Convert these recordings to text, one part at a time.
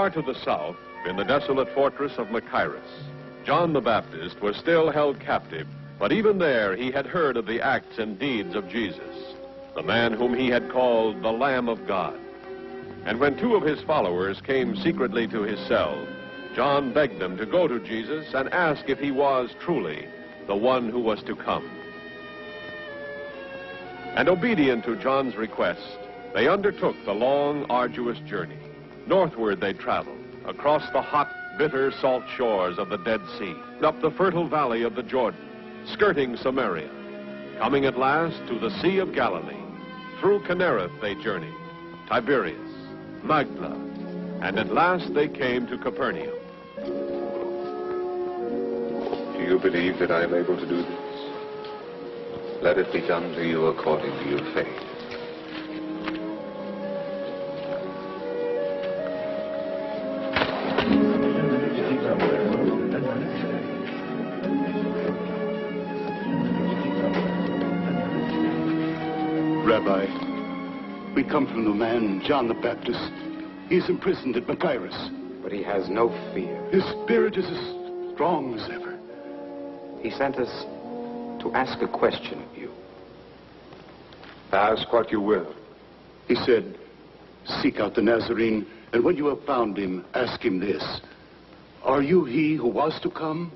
Far to the south, in the desolate fortress of Machaerus, John the Baptist was still held captive, but even there he had heard of the acts and deeds of Jesus, the man whom he had called the Lamb of God. And when two of his followers came secretly to his cell, John begged them to go to Jesus and ask if he was truly the one who was to come. And obedient to John's request, they undertook the long, arduous journey. Northward they traveled, across the hot, bitter, salt shores of the Dead Sea, up the fertile valley of the Jordan, skirting Samaria, coming at last to the Sea of Galilee. Through Kinnereth they journeyed, Tiberias, Magdala, and at last they came to Capernaum. Do you believe that I am able to do this? Let it be done to you according to your faith. Rabbi, we come from the man, John the Baptist. He's imprisoned at Machaerus. But he has no fear. His spirit is as strong as ever. He sent us to ask a question of you. Ask what you will. He said, seek out the Nazarene, and when you have found him, ask him this: are you he who was to come,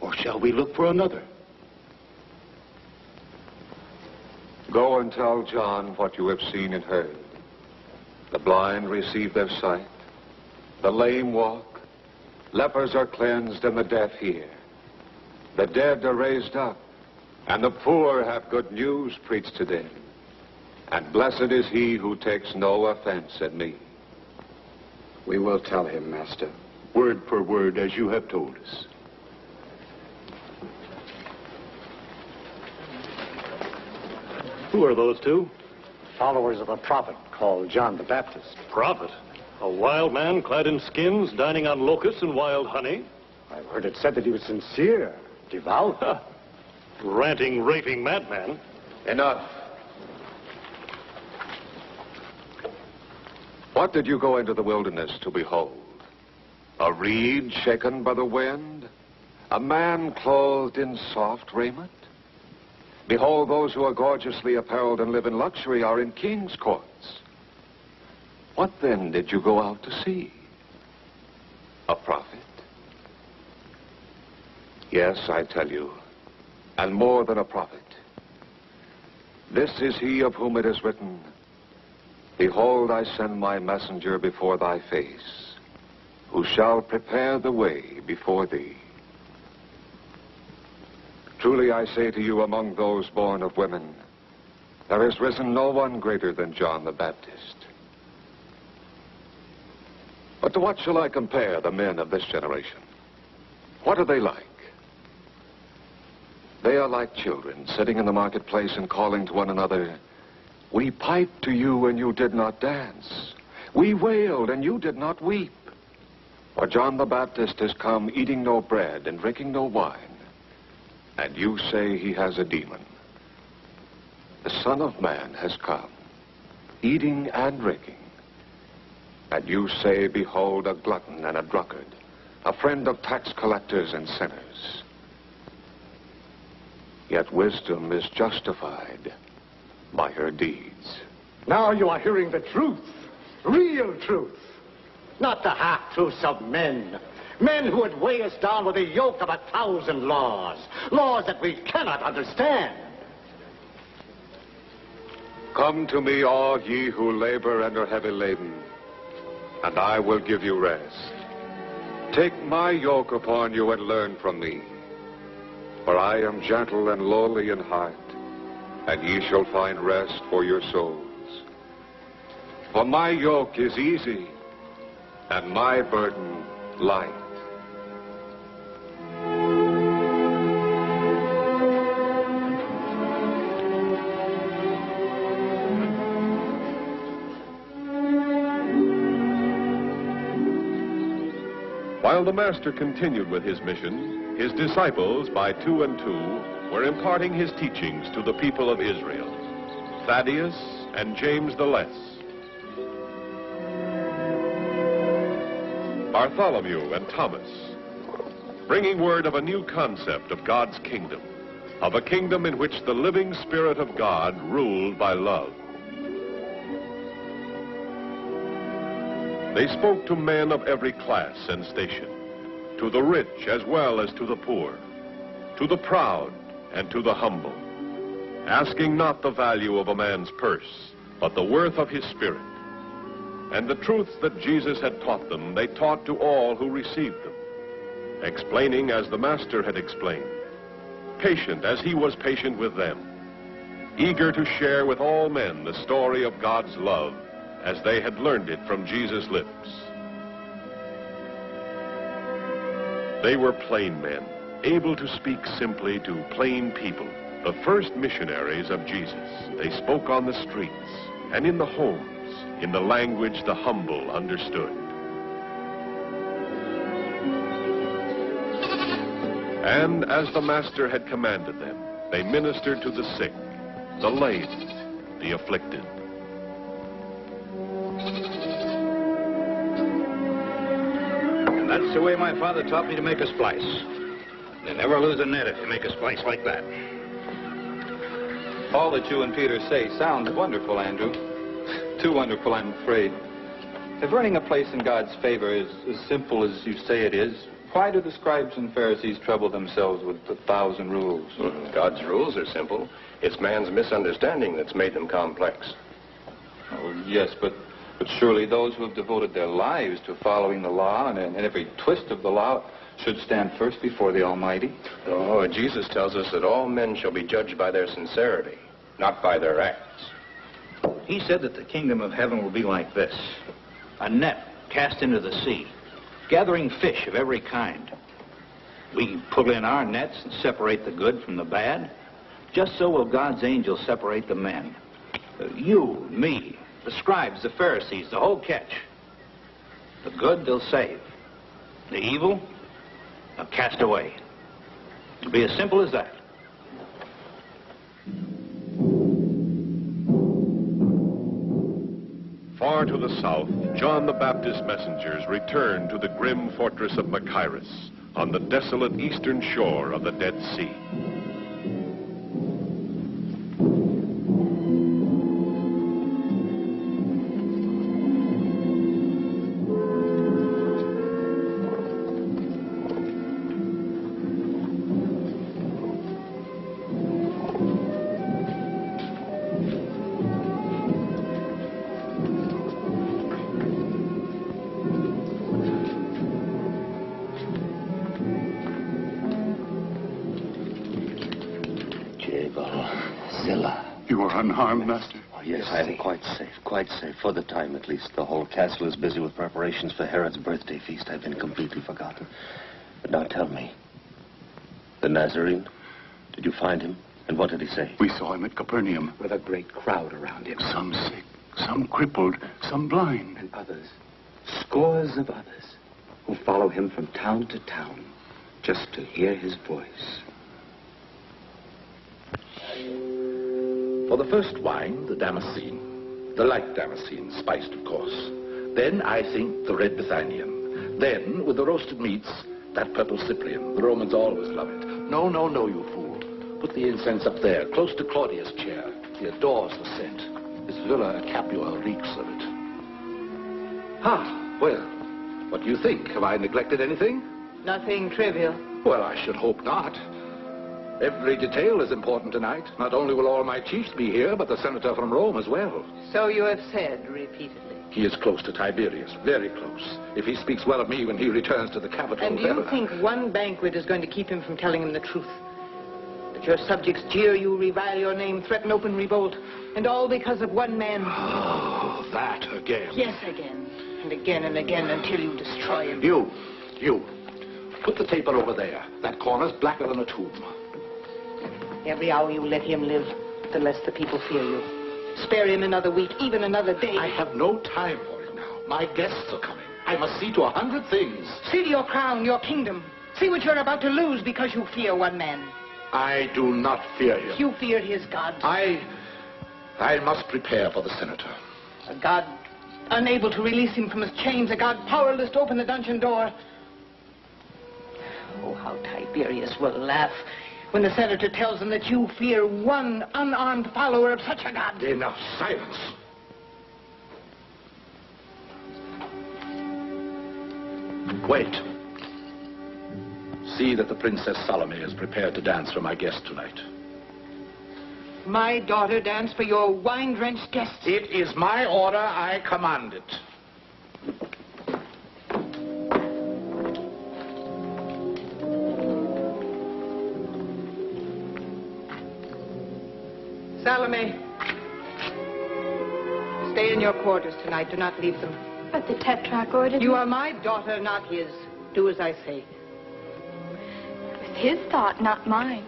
or shall we look for another? Go and tell John what you have seen and heard. The blind receive their sight, the lame walk, lepers are cleansed, and the deaf hear. The dead are raised up, and the poor have good news preached to them. And blessed is he who takes no offense at me. We will tell him, Master. Word for word, as you have told us. Who are those two? Followers of a prophet called John the Baptist. Prophet? A wild man clad in skins, dining on locusts and wild honey? I've heard it said that he was sincere, devout. Ranting, raving madman. Enough. What did you go into the wilderness to behold? A reed shaken by the wind? A man clothed in soft raiment? Behold, those who are gorgeously apparelled and live in luxury are in king's courts. What then did you go out to see? A prophet? Yes, I tell you, and more than a prophet. This is he of whom it is written, behold, I send my messenger before thy face, who shall prepare the way before thee. Truly I say to you, among those born of women, there has risen no one greater than John the Baptist. But to what shall I compare the men of this generation? What are they like? They are like children sitting in the marketplace and calling to one another, we piped to you and you did not dance. We wailed and you did not weep. For John the Baptist has come eating no bread and drinking no wine. And you say he has a demon. The Son of Man has come, eating and drinking. And you say, behold, a glutton and a drunkard, a friend of tax collectors and sinners. Yet wisdom is justified by her deeds. Now you are hearing the truth, real truth, not the half-truths of men. Men who would weigh us down with the yoke of 1,000 laws. Laws that we cannot understand. Come to me, all ye who labor and are heavy laden, and I will give you rest. Take my yoke upon you and learn from me. For I am gentle and lowly in heart, and ye shall find rest for your souls. For my yoke is easy, and my burden light. While the Master continued with his mission, his disciples, by two and two, were imparting his teachings to the people of Israel, Thaddeus and James the Less. Bartholomew and Thomas, bringing word of a new concept of God's kingdom, of a kingdom in which the living Spirit of God ruled by love. They spoke to men of every class and station, to the rich as well as to the poor, to the proud and to the humble, asking not the value of a man's purse, but the worth of his spirit. And the truths that Jesus had taught them, they taught to all who received them, explaining as the Master had explained, patient as he was patient with them, eager to share with all men the story of God's love as they had learned it from Jesus' lips. They were plain men, able to speak simply to plain people, the first missionaries of Jesus. They spoke on the streets and in the homes, in the language the humble understood. And as the Master had commanded them, they ministered to the sick, the lame, the afflicted. And that's the way my father taught me to make a splice. You never lose a net if you make a splice like that. All that you and Peter say sounds wonderful, Andrew. Too wonderful, I'm afraid. If earning a place in God's favor is as simple as you say it is, why do the scribes and Pharisees trouble themselves with 1,000 rules? God's rules are simple. It's man's misunderstanding that's made them complex. Oh, yes, but surely those who have devoted their lives to following the law and every twist of the law should stand first before the Almighty. Oh, Jesus tells us that all men shall be judged by their sincerity, not by their acts. He said that the kingdom of heaven will be like this: a net cast into the sea, gathering fish of every kind. We pull in our nets and separate the good from the bad. Just so will God's angels separate the men. You, me, the scribes, the Pharisees, the whole catch. The good they'll save. The evil they'll cast away. It'll be as simple as that. Far to the south, John the Baptist's messengers returned to the grim fortress of Machaerus on the desolate eastern shore of the Dead Sea. You are unharmed, Master? Oh, yes, I am quite safe, for the time at least. The whole castle is busy with preparations for Herod's birthday feast. I've been completely forgotten. But now tell me, the Nazarene, did you find him? And what did he say? We saw him at Capernaum. With a great crowd around him. Some sick, some crippled, some blind. And others, scores of others, who follow him from town to town just to hear his voice. For the first wine, the Damascene. The light Damascene, spiced, of course. Then, I think, the red Bithynian. Then, with the roasted meats, that purple Cyprian. The Romans always love it. No, you fool. Put the incense up there, close to Claudius' chair. He adores the scent. This Villa Capua reeks of it. Well, what do you think? Have I neglected anything? Nothing trivial. Well, I should hope not. Every detail is important tonight. Not only will all my chiefs be here, but the senator from Rome as well. So you have said repeatedly. He is close to Tiberius, very close. If he speaks well of me when he returns to the capital... And do you think one banquet is going to keep him from telling him the truth? That your subjects jeer you, revile your name, threaten open revolt, and all because of one man? Oh, that again. Yes, again. And again and again until you destroy him. You. Put the taper over there. That corner's blacker than a tomb. Every hour you let him live, the less the people fear you. Spare him another week, even another day. I have no time for it now. My guests are coming. I must see to 100 things. See to your crown, your kingdom. See what you're about to lose because you fear one man. I do not fear him. You fear his God. I must prepare for the senator. A God Unable to release him from his chains, a god powerless to open the dungeon door. Oh, how Tiberius will laugh when the senator tells him that you fear one unarmed follower of such a god. Enough, silence. Wait. See that the Princess Salome is prepared to dance for my guest tonight. My daughter dance for your wine-drenched guests? It is my order. I command it. Salome, stay in your quarters tonight. Do not leave them. But the Tetrarch ordered You me. are my daughter, not his. Do as I say. It was his thought, not mine.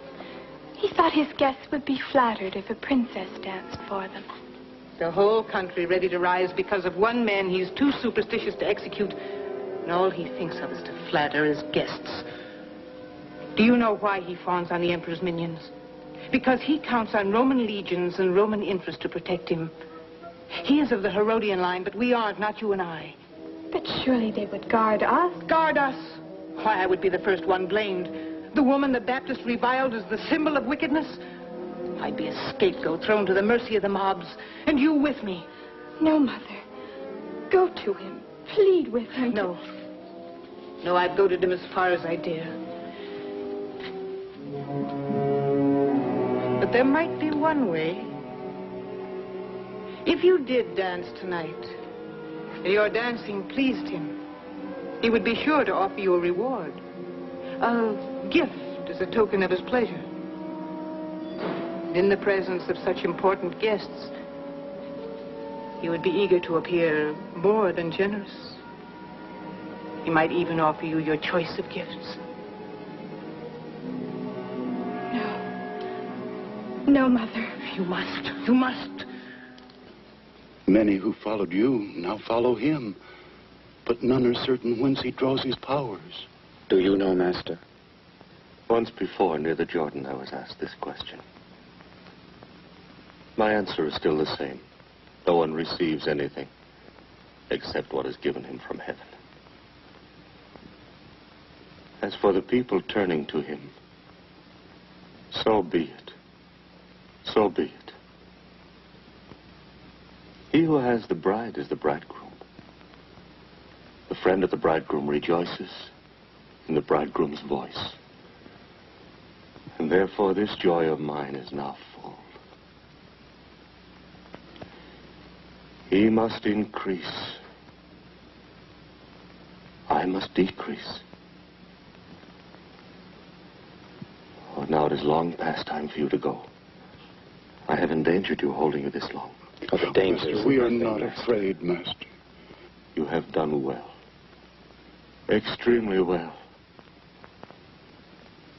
He thought his guests would be flattered if a princess danced for them. The whole country ready to rise because of one man he's too superstitious to execute, and all he thinks of is to flatter his guests. Do you know why he fawns on the emperor's minions? Because he counts on Roman legions and Roman interest to protect him. He is of the Herodian line, but we aren't, not you and I. But surely they would guard us. Guard us? Why, I would be the first one blamed. The woman the Baptist reviled as the symbol of wickedness? I'd be a scapegoat thrown to the mercy of the mobs, and you with me. No, Mother. Go to him. Plead with him. No. No, I've goaded him as far as I dare. But there might be one way. If you did dance tonight, and your dancing pleased him, he would be sure to offer you a reward. A gift as a token of his pleasure. In the presence of such important guests, he would be eager to appear more than generous. He might even offer you your choice of gifts. No, Mother. You must. You must. Many who followed you now follow him, but none are certain whence he draws his powers. Do you know, Master? Once before, near the Jordan, I was asked this question. My answer is still the same. No one receives anything except what is given him from heaven. As for the people turning to him, so be it. So be it. He who has the bride is the bridegroom. The friend of the bridegroom rejoices in the bridegroom's voice. And therefore this joy of mine is now full. He must increase. I must decrease. Oh, now it is long past time for you to go. I have endangered you holding you this long. Oh, the danger. We are not afraid, Master. You have done well. Extremely well.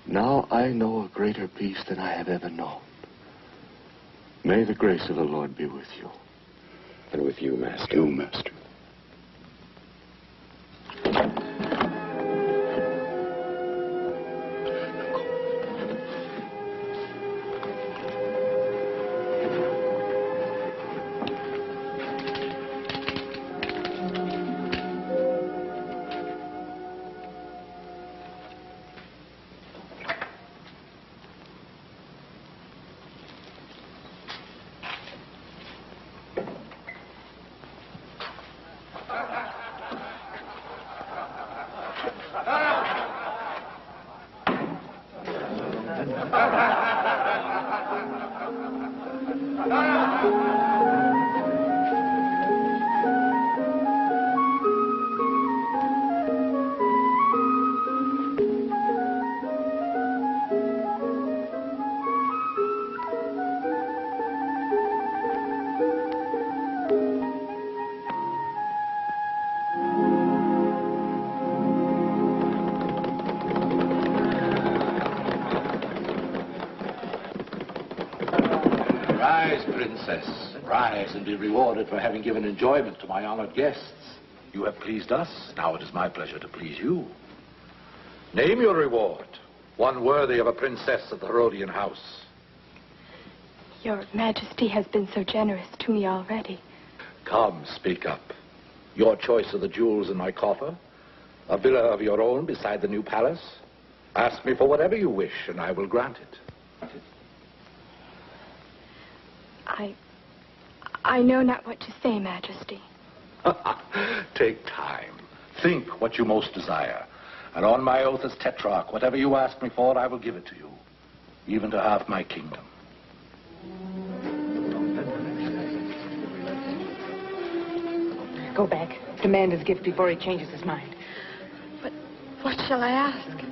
Now I know a greater peace than I have ever known. May the grace of the Lord be with you. And with you, Master. You, Master. Rise and be rewarded for having given enjoyment to my honored guests. You have pleased us. Now it is my pleasure to please you. Name your reward, one worthy of a princess of the Herodian house. Your Majesty has been so generous to me already. Come, speak up. Your choice of the jewels in my coffer? A villa of your own beside the new palace? Ask me for whatever you wish, and I will grant it. I know not what to say, Majesty. Take time. Think what you most desire. And on my oath as Tetrarch, whatever you ask me for, I will give it to you. Even to half my kingdom. Go back. Demand his gift before he changes his mind. But what shall I ask?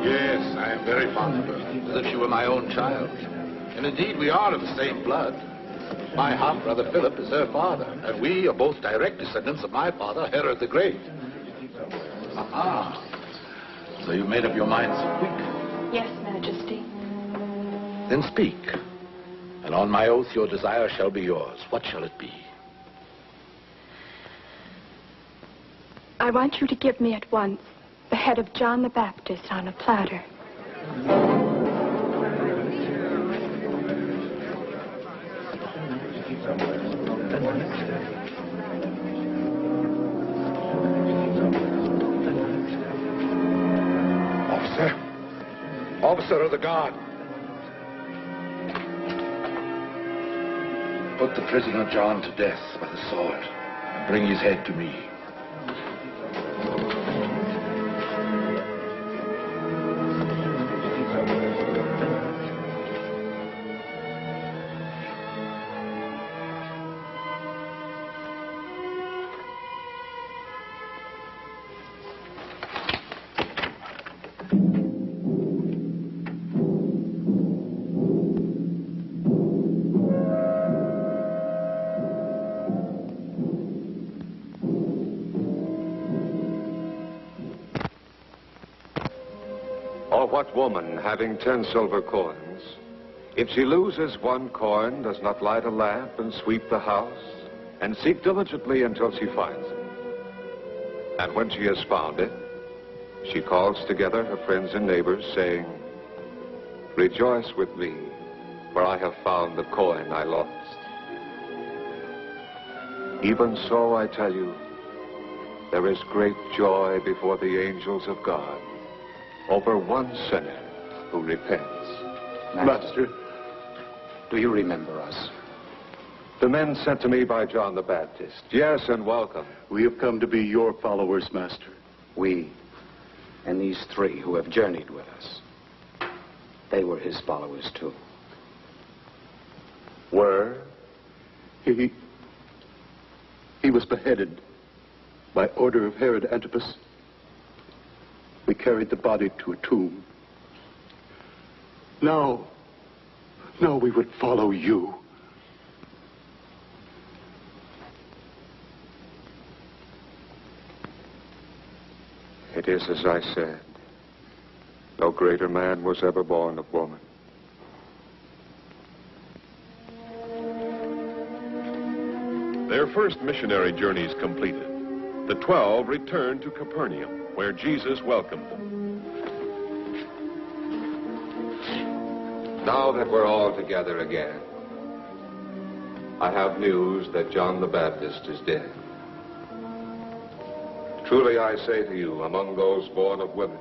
Yes, I am very fond of her, as if she were my own child. And indeed, we are of the same blood. My half-brother Philip is her father, and we are both direct descendants of my father, Herod the Great. Aha! So you made up your mind so quick? Yes, Majesty. Then speak. And on my oath, your desire shall be yours. What shall it be? I want you to give me at once the head of John the Baptist on a platter. Officer of the guard. Put the prisoner John to death by the sword and bring his head to me. Or what woman, having 10 silver coins, if she loses 1 coin, does not light a lamp and sweep the house, and seek diligently until she finds it? And when she has found it, she calls together her friends and neighbors, saying, "Rejoice with me, for I have found the coin I lost." Even so, I tell you, there is great joy before the angels of God over one sinner who repents. Master, do you remember us? The men sent to me by John the Baptist. Yes, and welcome. We have come to be your followers, Master. We and these 3 who have journeyed with us, they were his followers too. Were? He was beheaded by order of Herod Antipas. We carried the body to a tomb. Now we would follow you. It is as I said. No greater man was ever born of woman. Their first missionary journeys completed, the 12 returned to Capernaum, where Jesus welcomed them. Now that we're all together again, I have news that John the Baptist is dead. Truly I say to you, among those born of women,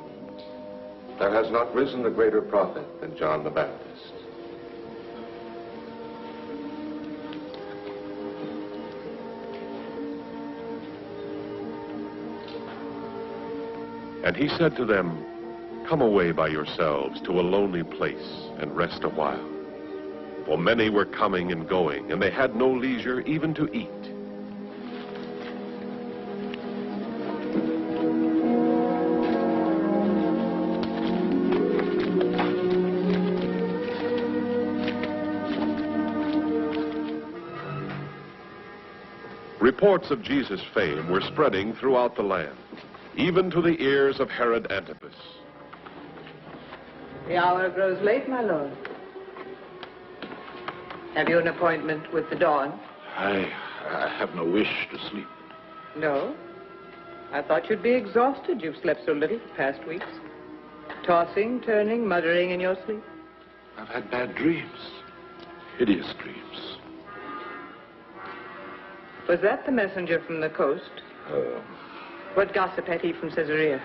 there has not risen a greater prophet than John the Baptist. And he said to them, "Come away by yourselves to a lonely place and rest a while." For many were coming and going, and they had no leisure even to eat. Reports of Jesus' fame were spreading throughout the land, even to the ears of Herod Antipas. The hour grows late, my lord. Have you an appointment with the dawn? I have no wish to sleep. No? I thought you'd be exhausted. You've slept so little the past weeks. Tossing, turning, muttering in your sleep. I've had bad dreams. Hideous dreams. Was that the messenger from the coast? What gossip had he from Caesarea?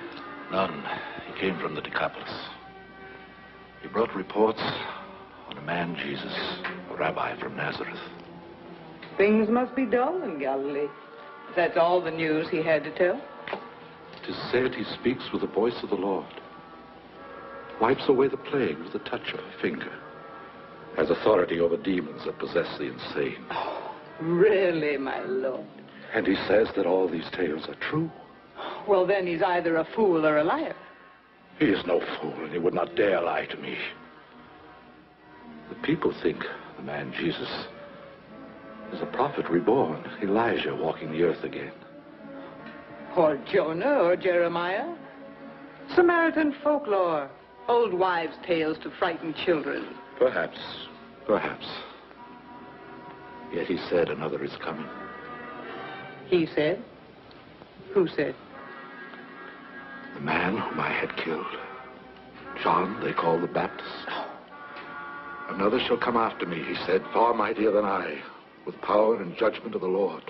None. He came from the Decapolis. He brought reports on a man, Jesus, a rabbi from Nazareth. Things must be dull in Galilee. That's all the news he had to tell. 'Tis said he speaks with the voice of the Lord, wipes away the plague with the touch of a finger, has authority over demons that possess the insane. Oh, really, my lord? And he says that all these tales are true. Well, then he's either a fool or a liar. He is no fool, and he would not dare lie to me. The people think the man Jesus is a prophet reborn, Elijah walking the earth again. Or Jonah or Jeremiah. Samaritan folklore. Old wives' tales to frighten children. Perhaps. Yet he said another is coming. He said? Who said? The man whom I had killed. John, they call the Baptist. Another shall come after me, he said, far mightier than I, with power and judgment of the Lord.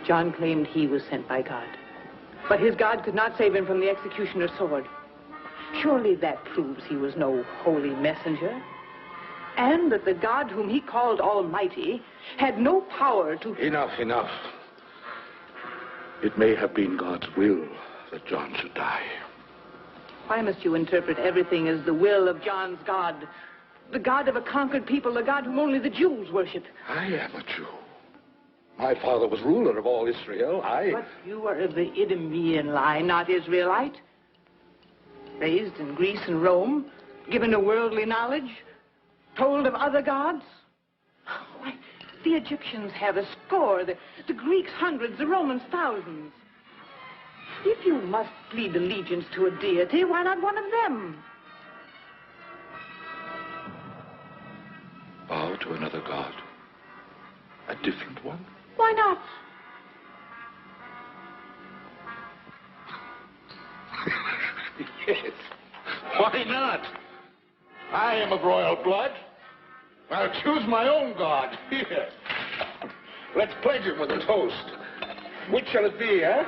John claimed he was sent by God. But his God could not save him from the executioner's sword. Surely that proves he was no holy messenger. And that the God whom he called Almighty had no power to... Enough. It may have been God's will that John should die. Why must you interpret everything as the will of John's God? The God of a conquered people, the God whom only the Jews worship. I am a Jew. My father was ruler of all Israel. But you are of the Idumean line, not Israelite. Raised in Greece and Rome, given to worldly knowledge, told of other gods. Why, the Egyptians have a score, the Greeks hundreds, the Romans thousands. If you must plead allegiance to a deity, why not one of them? Bow to another god. A different one? Why not? Yes. Why not? I am of royal blood. I'll choose my own god. Here. Let's pledge him with a toast. Which shall it be, eh?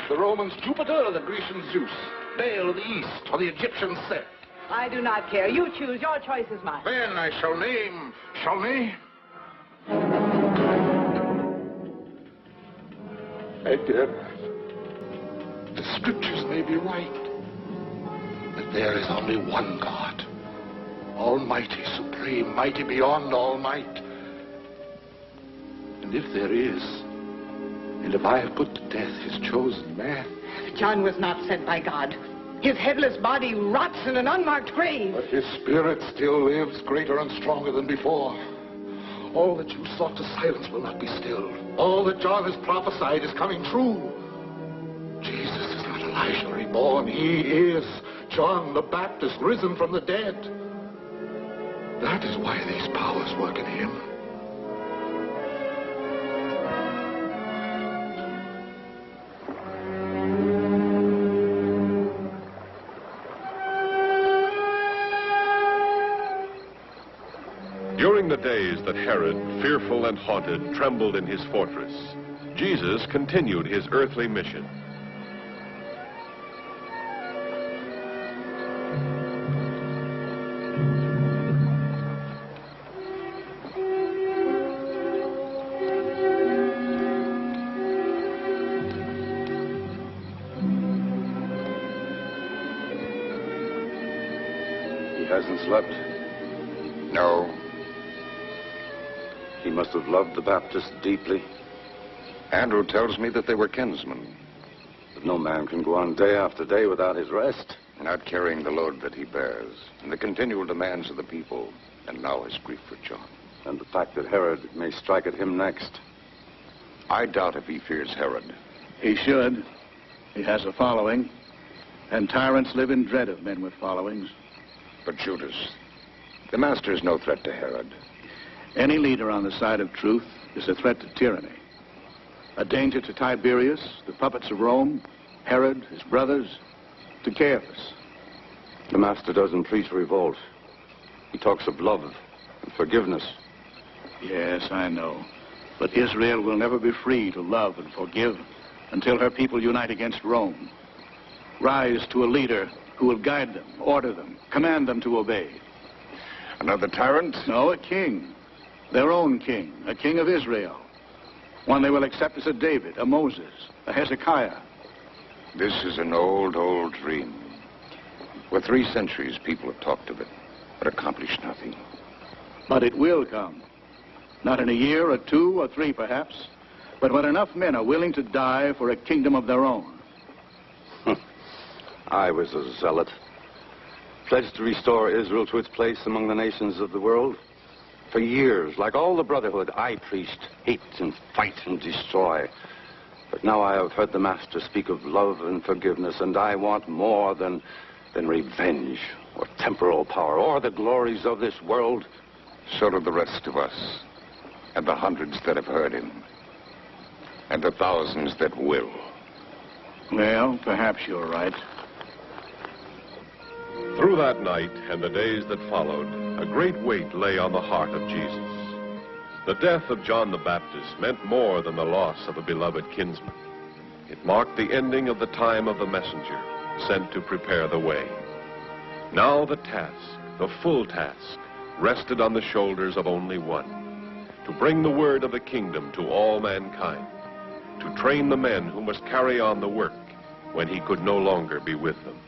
The Romans Jupiter or the Grecians Zeus? Baal of the east or the Egyptians Set? I do not care. You choose. Your choice is mine. Then I shall name, shall me? Again, the scriptures may be right, that there is only one God, almighty, supreme, mighty beyond all might. And if there is, and if I have put to death his chosen man... John was not sent by God. His headless body rots in an unmarked grave. But his spirit still lives, greater and stronger than before. All that you sought to silence will not be stilled. All that John has prophesied is coming true. Jesus is not Elijah reborn. He is John the Baptist, risen from the dead. That is why these powers work in him. During the days that Herod, fearful and haunted, trembled in his fortress, Jesus continued his earthly mission. He hasn't slept? No. He must have loved the Baptist deeply. Andrew tells me that they were kinsmen. But no man can go on day after day without his rest. Not carrying the load that he bears, and the continual demands of the people, and now his grief for John. And the fact that Herod may strike at him next. I doubt if he fears Herod. He should. He has a following, and tyrants live in dread of men with followings. But Judas, the master is no threat to Herod. Any leader on the side of truth is a threat to tyranny. A danger to Tiberius, the puppets of Rome, Herod, his brothers, to Caiaphas. The Master doesn't preach revolt. He talks of love and forgiveness. Yes, I know. But Israel will never be free to love and forgive until her people unite against Rome. Rise to a leader who will guide them, order them, command them to obey. Another tyrant? No, a king. Their own king, a king of Israel. One they will accept as a David, a Moses, a Hezekiah. This is an old, old dream. For 3 centuries, people have talked of it, but accomplished nothing. But it will come. Not in a year or 2 or 3, perhaps, but when enough men are willing to die for a kingdom of their own. I was a zealot, pledged to restore Israel to its place among the nations of the world. For years, like all the Brotherhood, I preached hate and fight and destroy. But now I have heard the Master speak of love and forgiveness, and I want more than revenge or temporal power or the glories of this world. So do the rest of us, and the hundreds that have heard him, and the thousands that will. Well, perhaps you're right. Through that night and the days that followed, a great weight lay on the heart of Jesus. The death of John the Baptist meant more than the loss of a beloved kinsman. It marked the ending of the time of the messenger sent to prepare the way. Now the task, the full task, rested on the shoulders of only one: to bring the word of the kingdom to all mankind, to train the men who must carry on the work when he could no longer be with them.